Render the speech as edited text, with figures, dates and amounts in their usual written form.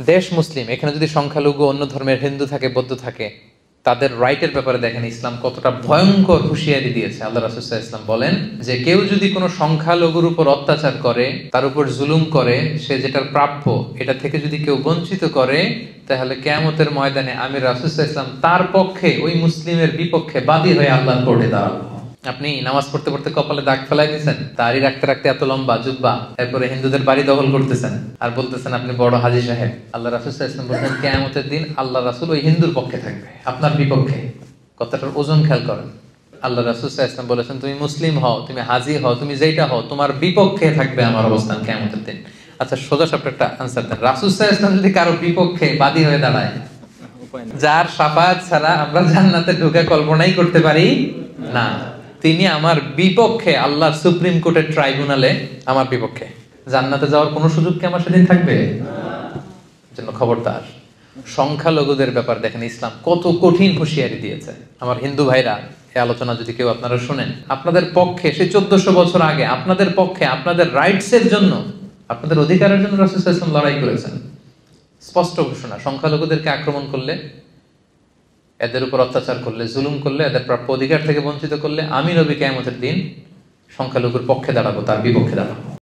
দেশ মুসলিম, এখানে যদি সংখ্যালঘু অন্য ধর্মের হিন্দু থাকে, বৌদ্ধ থাকে, তাদের রাইটের ব্যাপারে দেখেন ইসলাম কতটা ভয়ঙ্কর হুঁশিয়ারি দিয়েছে। আল্লাহ রাসূল সাল্লাল্লাহু আলাইহি ওয়াসাল্লাম বলেন যে কেউ যদি কোনো সংখ্যালঘুর উপর অত্যাচার করে, তার উপর জুলুম করে, সে যেটার প্রাপ্য এটা থেকে যদি কেউ বঞ্চিত করে, তাহলে কিয়ামতের ময়দানে আমি রাসূল সাল্লাল্লাহু আলাইহি ওয়াসাল্লাম তার পক্ষে, ওই মুসলিমের বিপক্ষে বাদী হয়ে আল্লাহর কোর্টে দাঁড়াবো। আপনি নামাজ পড়তে পড়তে কপালে দাগ ফেলাই দিয়েছেন, দাড়ি রাখতে রাখতে এত লম্বা জুব্বা, এরপরে হিন্দুদের বাড়ি দখল করতেছেন আর বলতেছেন আপনি বড় হাজী সাহেব। আল্লাহ রাসূল সাল্লাল্লাহু আলাইহি ওয়াসাল্লাম বলেন কিয়ামতের দিন আল্লাহ রাসূল ওই হিন্দুর পক্ষে থাকবে, আপনার বিপক্ষে। কথাটার ওজন খেয়াল করেন। আল্লাহ রাসূল সাল্লাল্লাহু আলাইহি ওয়াসাল্লাম বলেছেন তুমি মুসলিম হও, তুমি হাজী হও, তুমি যেটা হও, তোমার বিপক্ষে থাকবে আমার অবস্থান কিয়ামতের দিন। আচ্ছা, সোজা সাপটা একটা আনসার দেন। রাসূল সাল্লাল্লাহু আলাইহি ওয়াসাল্লাম যদি কারো বিপক্ষে বাদী হয়ে দাঁড়ায়, যার শাফাআত ছাড়া আমরা জান্নাতে ঢোকা কল্পনাই করতে পারি না, তিনি আমার বিপক্ষে আল্লাহর সুপ্রিম কোর্টের ট্রাইব্যুনালে আমার বিপক্ষে, জান্নাতে যাওয়ার কোনো সুযোগ কি আমার সেদিন থাকবে? জন্য খবরদার। সংখ্যালঘুদের ব্যাপার দেখেন ইসলাম কত কঠিন হুঁশিয়ারি দিয়েছে। আমার হিন্দু ভাইরা, এই আলোচনা যদি কেউ আপনারা শুনেন, আপনাদের পক্ষে সে 1400 বছর আগে আপনাদের পক্ষে, আপনাদের রাইটস এর জন্য, আপনাদের অধিকারের জন্য রাসূল সাল্লাল্লাহু আলাইহি ওয়াসাল্লাম লড়াই করেছেন। স্পষ্ট ঘোষণা, সংখ্যালঘুদেরকে আক্রমণ করলে, এদের উপর অত্যাচার করলে, জুলুম করলে, এদের প্রাপ্য অধিকার থেকে বঞ্চিত করলে, আমি নবী কিয়ামতের দিন সংখ্যালঘুর পক্ষে দাঁড়াবো, তার বিপক্ষে দাঁড়াবো।